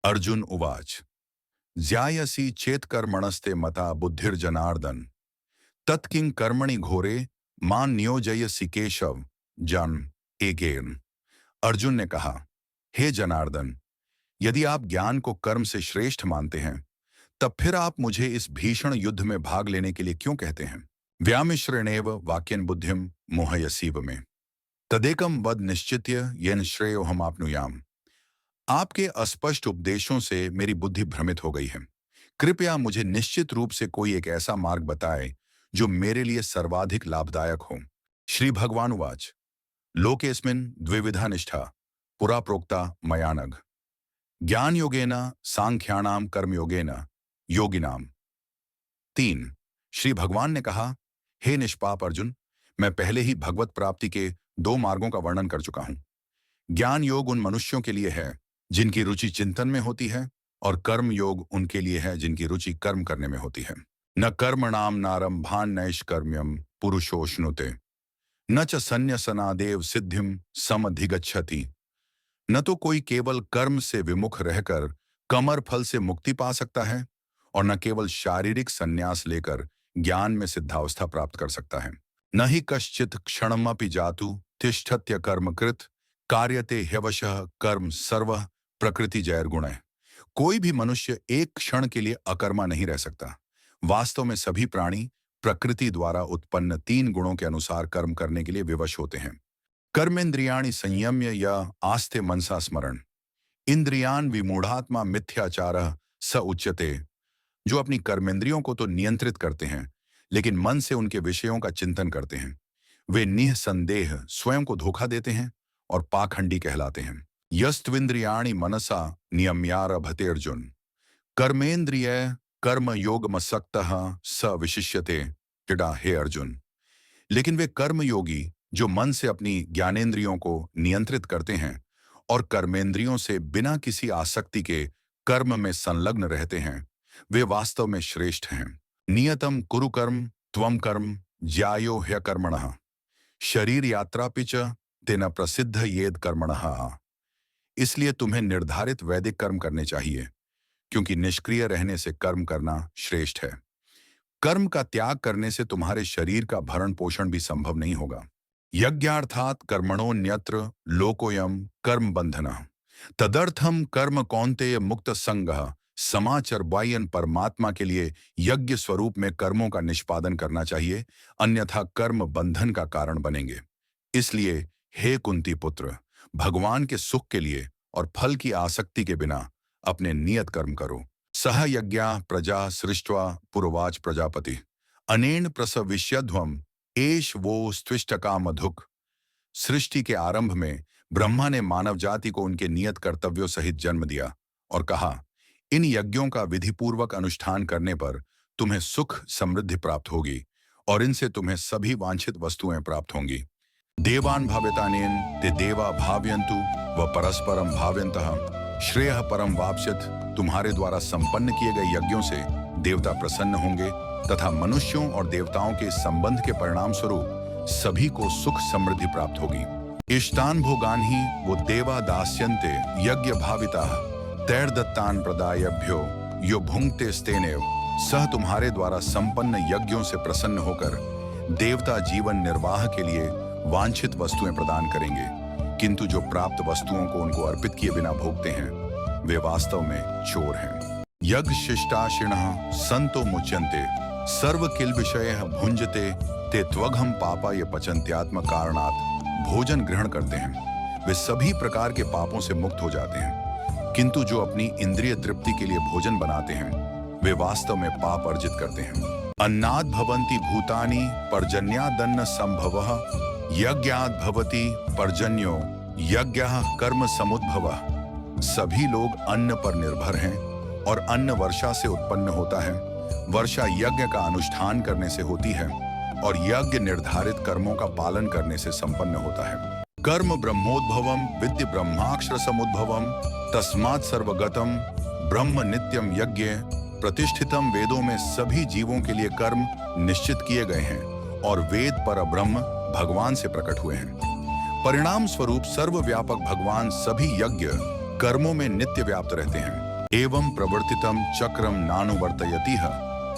अर्जुन उवाच ज्यायसि चेत्कर्मणस्ते मता बुद्धिर्जनार्दन तत्किं कर्मणि घोरे मां नियोजयसि केशव जन्म एकेन। अर्जुन ने कहा, हे जनार्दन, यदि आप ज्ञान को कर्म से श्रेष्ठ मानते हैं, तब फिर आप मुझे इस भीषण युद्ध में भाग लेने के लिए क्यों कहते हैं? व्यामिश्रणेव वाक्यन बुद्धिम मोहयसीव में तदेकम वद निश्चित्य येन श्रेयो हम आपनुयाम। आपके अस्पष्ट उपदेशों से मेरी बुद्धि भ्रमित हो गई है। कृपया मुझे निश्चित रूप से कोई एक ऐसा मार्ग बताएं जो मेरे लिए सर्वाधिक लाभदायक हो। श्री भगवान उवाच लोकेस्मिन् द्विविधा निष्ठा पुरा प्रोक्ता मयानघ ज्ञान योगेन सांख्यानाम कर्म योगेन योगिनाम। 3। श्री भगवान ने कहा, हे निष्पाप अर्जुन, मैं पहले ही भगवत प्राप्ति के 2 मार्गों का वर्णन कर चुका हूं। ज्ञान योग उन मनुष्यों के लिए है जिनकी रुचि चिंतन में होती है, और कर्म योग उनके लिए है जिनकी रुचि कर्म करने में होती है। न कर्मणाम नारंभान नैष्कर्म्यम पुरुषोष्णुते न च संन्यसनादेव सिद्धिम समधिगच्छति। न तो कोई केवल कर्म से विमुख रहकर कमर फल से मुक्ति पा सकता है, और न केवल शारीरिक संन्यास लेकर ज्ञान में सिद्धावस्था प्राप्त कर सकता है। न ही कश्चित क्षणमपि जातु तिष्ठत्य कर्मकृत कार्यते ह्यवशः कर्म सर्व प्रकृति जैर्गुण। कोई भी मनुष्य एक क्षण के लिए अकर्मा नहीं रह सकता। वास्तव में सभी प्राणी प्रकृति द्वारा उत्पन्न 3 गुणों के अनुसार कर्म करने के लिए विवश होते हैं। कर्मेंद्रियाणि संयम्य या आस्ते मनसा स्मरण इंद्रियान विमूढ़ात्मा मिथ्याचारः स उच्यते। जो अपनी कर्मेंद्रियों को तो नियंत्रित करते हैं, लेकिन मन से उनके विषयों का चिंतन करते हैं, वे निःसंदेह स्वयं को धोखा देते हैं और पाखंडी कहलाते हैं। यस्त्विंद्रियाणि मनसा नियम्यारभते अर्जुन कर्मेंद्रिय कर्म योगमसक्तः स विशिष्यते। टिडा, हे अर्जुन, लेकिन वे कर्म योगी जो मन से अपनी ज्ञानेंद्रियों को नियंत्रित करते हैं और कर्मेंद्रियों से बिना किसी आसक्ति के कर्म में संलग्न रहते हैं, वे वास्तव में श्रेष्ठ हैं। नियतम कुरु कर्म त्वम कर्म ज्यायो ह्यकर्मणः शरीर यात्रापि च तेन प्रसिद्ध येद कर्मणः। इसलिए तुम्हें निर्धारित वैदिक कर्म करने चाहिए, क्योंकि निष्क्रिय रहने से कर्म करना श्रेष्ठ है। कर्म का त्याग करने से तुम्हारे शरीर का भरण पोषण भी संभव नहीं होगा। यज्ञार्थात कर्मणोन्यत्र लोकोयम कर्म बंधनः तदर्थम कर्म कौन्तेय मुक्त संगः समाचर वायन। परमात्मा के लिए यज्ञ स्वरूप में कर्मों का निष्पादन करना चाहिए, अन्यथा कर्म बंधन का कारण बनेंगे। इसलिए हे कुंती पुत्र, भगवान के सुख के लिए और फल की आसक्ति के बिना अपने नियत कर्म करो। सह यज्ञा प्रजा सृष्ट्वा पुरवाच प्रजापति अनेन प्रसविष्यध्वम एष वो स्त्विष्टका मधुक। सृष्टि के आरंभ में ब्रह्मा ने मानव जाति को उनके नियत कर्तव्यों सहित जन्म दिया और कहा, इन यज्ञों का विधिपूर्वक अनुष्ठान करने पर तुम्हें सुख समृद्धि प्राप्त होगी और इनसे तुम्हें सभी वांछित वस्तुएं प्राप्त होंगी। देवान भाव्यतानेन ते देवा भाव्यन्तु व परस्परम भाव्यन्तः श्रेयः परम वाप्स्यथ। तुम्हारे द्वारा संपन्न किए गए यज्ञों से देवता प्रसन्न होंगे तथा मनुष्यों और देवताओं के संबंध के परिणाम स्वरूप सभी को सुख समृद्धि प्राप्त होगी। इष्टान भोगान ही वो देवा दास्यन्ते यज्ञ भाविताः तैर्दत्तान प्रदायभ्यो यो भुंक्ते स्तेनेव। सह तुम्हारे द्वारा संपन्न यज्ञों से प्रसन्न होकर देवता जीवन निर्वाह के लिए वांछित वस्तुएं प्रदान करेंगे, किंतु जो प्राप्त वस्तुओं को उनको अर्पित किए बिना भोगते हैं, वे वास्तव में चोर हैं। यज्ञ शिष्टाशिणः संतो मुच्यन्ते सर्व किल विषयः भुंजते ते त्वघम पापाय पचन्त्यात्म कारणात्। भोजन ग्रहण करते हैं, वे सभी प्रकार के पापों से मुक्त हो जाते हैं, किंतु जो अपनी इंद्रिय तृप्ति के लिए भोजन बनाते हैं, वे वास्तव में पाप अर्जित करते हैं। अन्नात् भवन्ति भूतानि पर्जन्यादन्न संभवः यज्ञात् भवति पर्जन्यो यज्ञः कर्म समुद्भवः। सभी लोग अन्न पर निर्भर हैं और अन्न वर्षा से उत्पन्न होता है। वर्षा यज्ञ का अनुष्ठान करने से होती है और यज्ञ निर्धारित कर्मों का पालन करने से संपन्न होता है। कर्म ब्रह्मोद्भवम विद्य ब्रह्माक्षर समुद्भवम तस्मात् सर्वगतम ब्रह्म नित्यम यज्ञ प्रतिष्ठितम। वेदों में सभी जीवों के लिए कर्म निश्चित किए गए हैं और वेद पर ब्रह्म भगवान से प्रकट हुए हैं। परिणाम स्वरूप सर्वव्यापक भगवान सभी यज्ञ कर्मों में नित्य व्याप्त रहते हैं। एवं प्रवर्तितम चक्रम नानुवर्तयतिह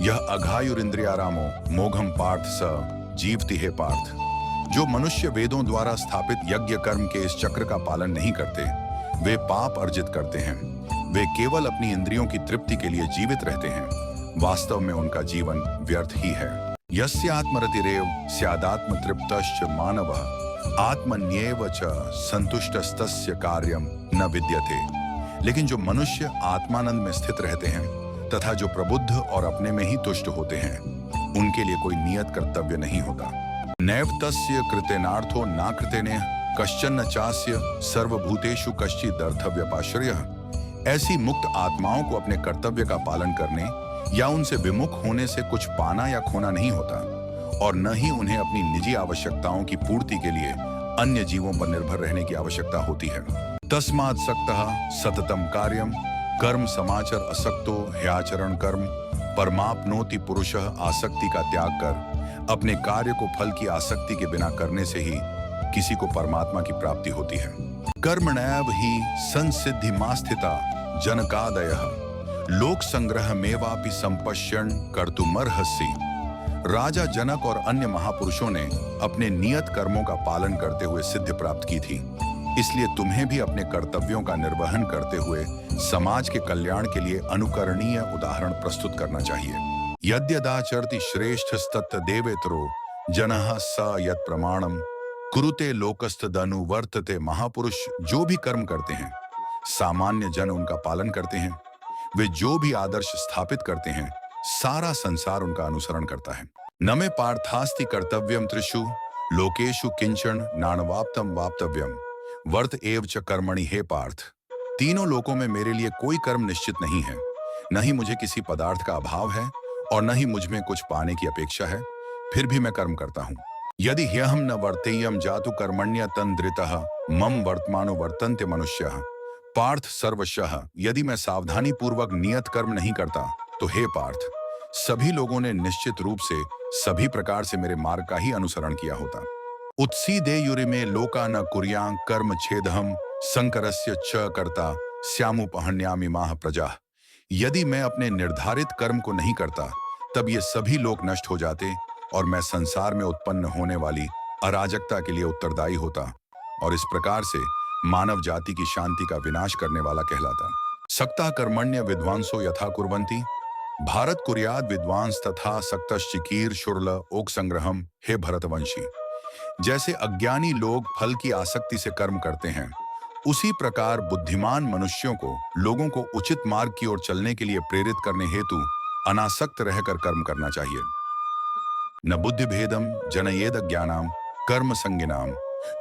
यह अघायुरिंद्रियारामो मोघम पार्थ स जीवति हे पार्थ। जो मनुष्य वेदों द्वारा स्थापित यज्ञ कर्म के इस चक्र का पालन नहीं करते, वे पाप अर्जित करते हैं। वे केवल अपनी इंद्रियों की तृप्ति के लिए जीवित रहते हैं। वास्तव में उनका जीवन व्यर्थ ही है। यस्य आत्मरतिरेव स्यादात्म तृप्तश्च मानवः आत्मन्येव च संतुष्टस्तस्य कार्यम न विद्यते। लेकिन जो मनुष्य आत्मानंद में स्थित रहते हैं तथा जो प्रबुद्ध और अपने में ही तुष्ट होते हैं, उनके लिए कोई नियत कर्तव्य नहीं होता। नैव तस्य कृतेनार्थो न कृतेने कश्चन न चास्य सर्वभूतेषु कश्चिदर्थव्यपाश्रयः। ऐसी मुक्त आत्माओं को अपने कर्तव्य का पालन करने या उनसे विमुख होने से कुछ पाना या खोना नहीं होता, और न ही उन्हें अपनी निजी आवश्यकताओं की पूर्ति के लिए अन्य जीवों पर निर्भर रहने की आवश्यकता होती है। तस्मात् सक्तः सततम कार्यम कर्म समाचर असक्तो ह्याचरण कर्म परमाप्नोति पुरुषः। आसक्ति का त्याग कर अपने कार्य को फल की आसक्ति के बिना करने से ही किसी को परमात्मा की प्राप्ति होती है। कर्मणैव ही संसिद्धिमास्थिता जनकादयः लोक संग्रह मेवापि संपश्यन् कर्तुमर्हसि। राजा जनक और अन्य महापुरुषों ने अपने नियत कर्मों का पालन करते हुए सिद्धि प्राप्त की थी। इसलिए तुम्हें भी अपने कर्तव्यों का निर्वहन करते हुए समाज के कल्याण के लिए अनुकरणीय उदाहरण प्रस्तुत करना चाहिए। यद्यदाचरति श्रेष्ठस्तत् देवेतरो जनः स यत् प्रमाणम कुरुते लोकस्तदनुवर्तते। महापुरुष जो भी कर्म करते हैं, सामान्य जन उनका पालन करते हैं। वे जो भी आदर्श स्थापित करते हैं, सारा संसार उनका अनुसरण करता है। न मे पार्थास्ति कर्तव्यम त्रिषु लोकेषु किंचन नानवाप्तम वाप्तव्यम वर्त एव च कर्मणि हे पार्थ। तीनों लोकों में मेरे लिए कोई कर्म निश्चित नहीं है। न ही मुझे किसी पदार्थ का अभाव है और न ही मुझ में कुछ पाने की अपेक्षा है, फिर भी मैं कर्म करता हूँ। यदि ह्यहम न वर्तेयम जातु कर्मण्य तंद्रितः मम वर्तमानो वर्तन्ते मनुष्यः पार्थ सर्वशः। यदि मैं सावधानी पूर्वक नियत कर्म नहीं करता तो हे पार्थ, सभी लोगों ने निश्चित रूप से सभी प्रकार से मेरे मार्ग का ही अनुसरण किया होता। उत्सीदेयुरिमे लोका न कुर्यां कर्म छेदहम संकरस्य च कर्ता स्यामुपहन्यामिमाः प्रजाः। यदि मैं अपने निर्धारित कर्म को नहीं करता, तब ये सभी लोग नष्ट हो जाते और मैं संसार में उत्पन्न होने वाली अराजकता के लिए उत्तरदायी होता, और इस प्रकार से मानव जाति की शांति का विनाश करने वाला कहलाता। सक्ता कर्मण्य विद्वांसो यथा कुर्वन्ति भारत कुर्याद विद्वांस तथा सक्तश्चिकीर शुर्ल ओक संग्रहम। हे भरतवंशी, जैसे अज्ञानी लोग फल की आसक्ति से कर्म करते हैं, उसी प्रकार बुद्धिमान मनुष्यों को लोगों को उचित मार्ग की ओर चलने के लिए प्रेरित करने हेतु अनासक्त रहकर कर्म करना चाहिए। न बुद्धि भेदम जनयेद ज्ञानाम कर्म संगिनाम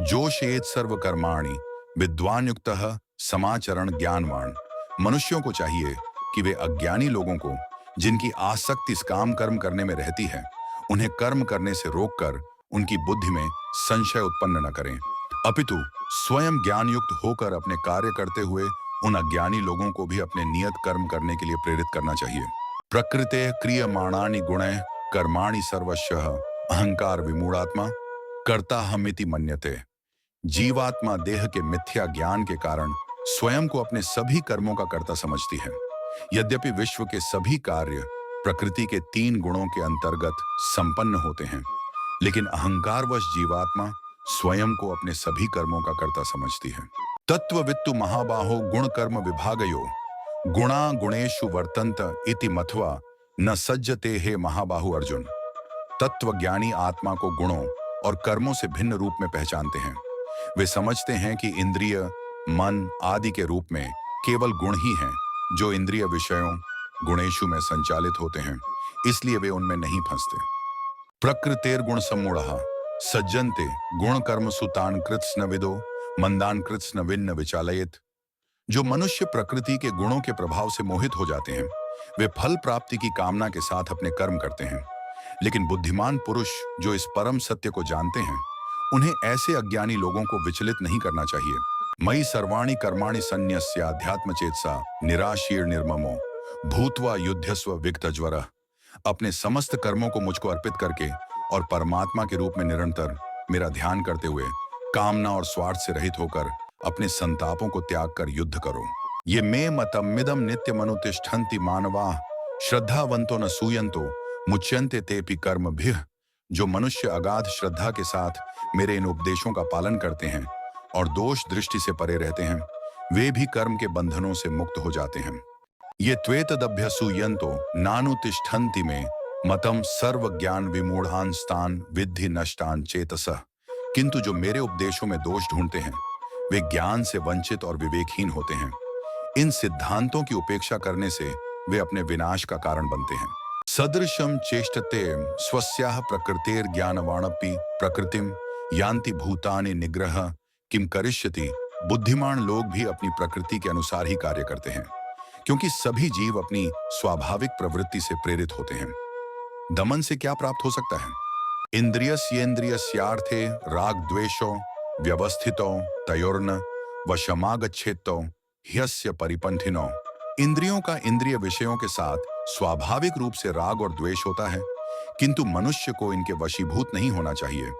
जोशेत सर्व कर्माणि विद्वान युक्तः समाचरण ज्ञानवान। मनुष्यों को चाहिए कि वे अज्ञानी लोगों को, जिनकी आसक्ति इस काम कर्म करने में रहती है, उन्हें कर्म करने से रोककर उनकी बुद्धि में संशय उत्पन्न न करें, अपितु स्वयं ज्ञान युक्त होकर अपने कार्य करते हुए उन अज्ञानी लोगों को भी अपने नियत कर्म करने के लिए प्रेरित करना चाहिए। प्रकृते क्रियमाणानि गुणैः कर्माणि सर्वशः अहंकार विमूढ़ात्मा कर्ता हमिति मन्यते। जीवात्मा देह के मिथ्या ज्ञान के कारण स्वयं को अपने सभी कर्मों का कर्ता समझती है। यद्यपि विश्व के सभी कार्य प्रकृति के 3 गुणों के अंतर्गत संपन्न होते हैं, लेकिन अहंकारवश जीवात्मा स्वयं को अपने सभी कर्मों का कर्ता समझती है। तत्ववित्तु महाबाहो गुण कर्म विभागयो गुणा गुणेषु वर्तन्त इति मत्वा न सज्जते हे महाबाहु अर्जुन। तत्वज्ञानी आत्मा को गुणों और कर्मों से भिन्न रूप में पहचानते हैं। वे समझते हैं कि इंद्रिय, मन आदि के रूप में केवल गुण ही हैं जो इंद्रिय विषयों गुणेशु में संचालित होते हैं, इसलिए वे उनमें नहीं फंसते। प्रकृतेर गुण सम्मूढ़ः सज्जन्ते गुण कर्म सुतान कृत्स्न विदो मंदान कृत्स्न विन्न विचालयेत। जो मनुष्य प्रकृति के गुणों के प्रभाव से मोहित हो जाते हैं, वे फल प्राप्ति की कामना के साथ अपने कर्म करते हैं। लेकिन बुद्धिमान पुरुष जो इस परम सत्य को जानते हैं, उन्हें ऐसे अज्ञानी लोगों को विचलित नहीं करना चाहिए। मयि सर्वाणि कर्माणि सन्न्यस्य अध्यात्म चेतसा निराशीर निर्ममो भूत्वा युध्यस्व विगतज्वरः। अपने समस्त कर्मों को मुझको अर्पित करके और परमात्मा के रूप में निरंतर मेरा ध्यान करते हुए कामना और स्वार्थ से रहित होकर अपने संतापों को त्याग कर युद्ध करो। ये मे मतमिदम नित्यमनुतिष्ठन्ति मानवाः श्रद्धावंतो न सूयन्तो मुच्यन्ते तेपि कर्मभिः। जो मनुष्य अगाध श्रद्धा के साथ मेरे इन उपदेशों का पालन करते हैं और दोष दृष्टि से परे रहते हैं, वे भी कर्म के बंधनों से मुक्त हो जाते हैं। ये त्वेतदभ्यसूयन्तो नानुतिष्ठन्ति में मतम सर्व ज्ञान विमूढ़ान स्थान विद्धि नष्टान चेतसः। किंतु जो मेरे उपदेशों में दोष ढूंढते हैं, वे ज्ञान से वंचित और विवेकहीन होते हैं। इन सिद्धांतों की उपेक्षा करने से वे अपने विनाश का कारण बनते हैं। सदृशम चेष्टते स्वस्याः प्रकृतेर ज्ञानवाणपि प्रकृतिम यान्ति भूतानि निग्रह किम करिष्यति। बुद्धिमान लोग भी अपनी प्रकृति के अनुसार ही कार्य करते हैं, क्योंकि सभी जीव अपनी स्वाभाविक प्रवृत्ति से प्रेरित होते हैं। दमन से क्या प्राप्त हो सकता है? इंद्रियस्येन्द्रियस्यार्थे राग द्वेषो व्यवस्थितो तयोर्न वशमागच्छेत्तो ह्यस्य परिपंथिनो। इंद्रियों का इंद्रिय विषयों के साथ स्वाभाविक रूप से राग और द्वेष होता है, किंतु मनुष्य को इनके वशीभूत नहीं होना चाहिए,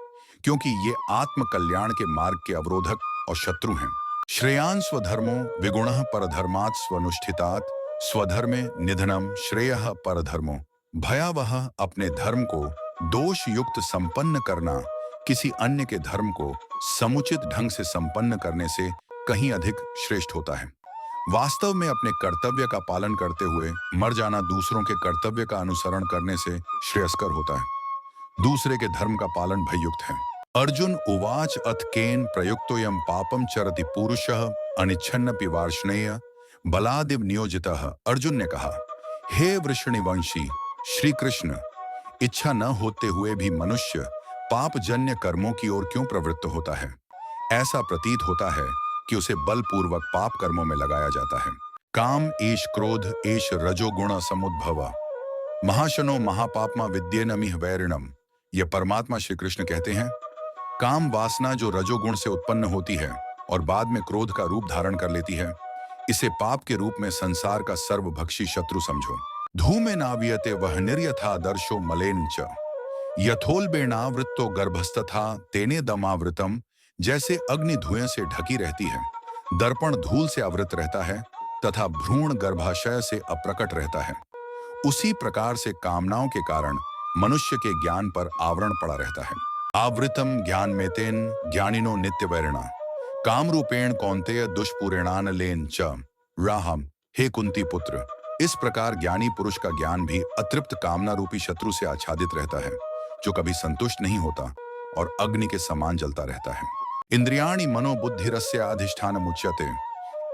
क्योंकि ये आत्म कल्याण के मार्ग के अवरोधक और शत्रु हैं। श्रेयान् स्वधर्मो विगुणः परधर्मात् स्वनुष्ठितात् स्वधर्मे निधनम श्रेयः परधर्मो। भयावह अपने धर्म को दोष युक्त संपन्न करना किसी अन्य के धर्म को समुचित ढंग से संपन्न करने से कहीं अधिक श्रेष्ठ होता है। वास्तव में अपने कर्तव्य का पालन करते हुए मर जाना दूसरों के कर्तव्य का अनुसरण करने से श्रेयस्कर होता है। दूसरे के धर्म का पालन भययुक्त है। अर्जुन उवाच अथ केन प्रयुक्तोयम पापम चरति पुरुषः अनिच्छन्नपि वार्ष्णेय बलादिव नियोजितः। अर्जुन ने कहा, हे वृषणिवंशी श्री कृष्ण, इच्छा न होते हुए भी मनुष्य पापजन्य कर्मों की ओर क्यों प्रवृत्त होता है? ऐसा प्रतीत होता है कि उसे बलपूर्वक पाप कर्मों में लगाया जाता है। काम ईश क्रोध ईश रजोगुण समुद्भव महाशनो महापापमा विद्येनमिह वैरिणम। यह परमात्मा श्री कृष्ण कहते हैं, काम वासना जो रजोगुण से उत्पन्न होती है और बाद में क्रोध का रूप धारण कर लेती है, इसे पाप के रूप में संसार का सर्वभक्षी शत्रु समझो। धूमे नावियते वह निर्यथा दर्शो मलेन च यथोल्बेनावृत्तो गर्भस्तथा तेने दमावृतम। जैसे अग्नि धुएं से ढकी रहती है, दर्पण धूल से आवृत रहता है तथा भ्रूण गर्भाशय से अप्रकट रहता है, उसी प्रकार से कामनाओं के कारण मनुष्य के ज्ञान पर आवरण पड़ा रहता है। आवृतम ज्ञान में तेन ज्ञानिनो नित्य वैरिणा काम रूपेण कौन्तेय दुष्पूरेणान लेन च राहम। हे कुंती पुत्र, इस प्रकार ज्ञानी पुरुष का ज्ञान भी अतृप्त कामना रूपी शत्रु से आच्छादित रहता है, जो कभी संतुष्ट नहीं होता और अग्नि के समान जलता रहता है। इंद्रियाणि मनोबुद्धिरस्य अधिष्ठानमुच्यते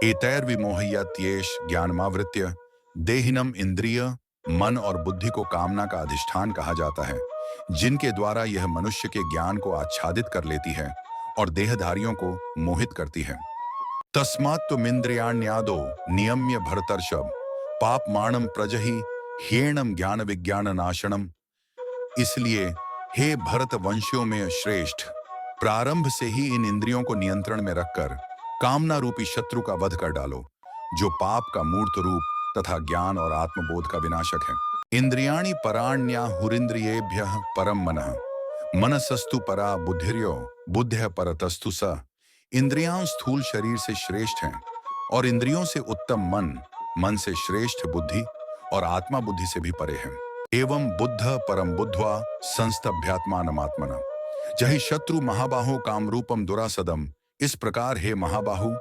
एतैर्विमोहयत्येष ज्ञानमावृत्य। देहिनम इंद्रिय मन और बुद्धि को कामना का अधिष्ठान कहा जाता है, जिनके द्वारा यह मनुष्य के ज्ञान को आच्छादित कर लेती है और देहधारियों को मोहित करती है। तस्मात्त्वमिन्द्रियाण्यादो नियम्य भरतर्षभ पापमाणम प्रजहि ह्येणम ज्ञान विज्ञान नाशनम। इसलिए हे भरत वंशियों में श्रेष्ठ, प्रारंभ से ही इन इंद्रियों को नियंत्रण में रखकर कामना रूपी शत्रु का वध कर डालो, जो पाप का मूर्त रूप तथा ज्ञान और आत्मबोध का विनाशक है। इंद्रियाणि पराण्याहुरिन्द्रियेभ्यः परम मनः मनसस्तु परा बुद्धिर्यो बुद्धिः परतस्तु स। इंद्रियां स्थूल शरीर से श्रेष्ठ हैं और इंद्रियों से उत्तम मन, मन से श्रेष्ठ बुद्धि और आत्मा बुद्धि से भी परे है। एवं बुद्ध परम बुद्ध्वा संस्तभ्यात्मानमात्मना जहि शत्रु महाबाहो कामरूपम दुरासदम। इस प्रकार हे महाबाहु,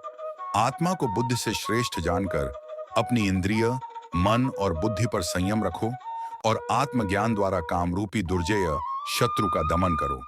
आत्मा को बुद्धि से श्रेष्ठ जानकर अपनी इंद्रिय मन और बुद्धि पर संयम रखो और आत्मज्ञान द्वारा कामरूपी दुर्जेय शत्रु का दमन करो।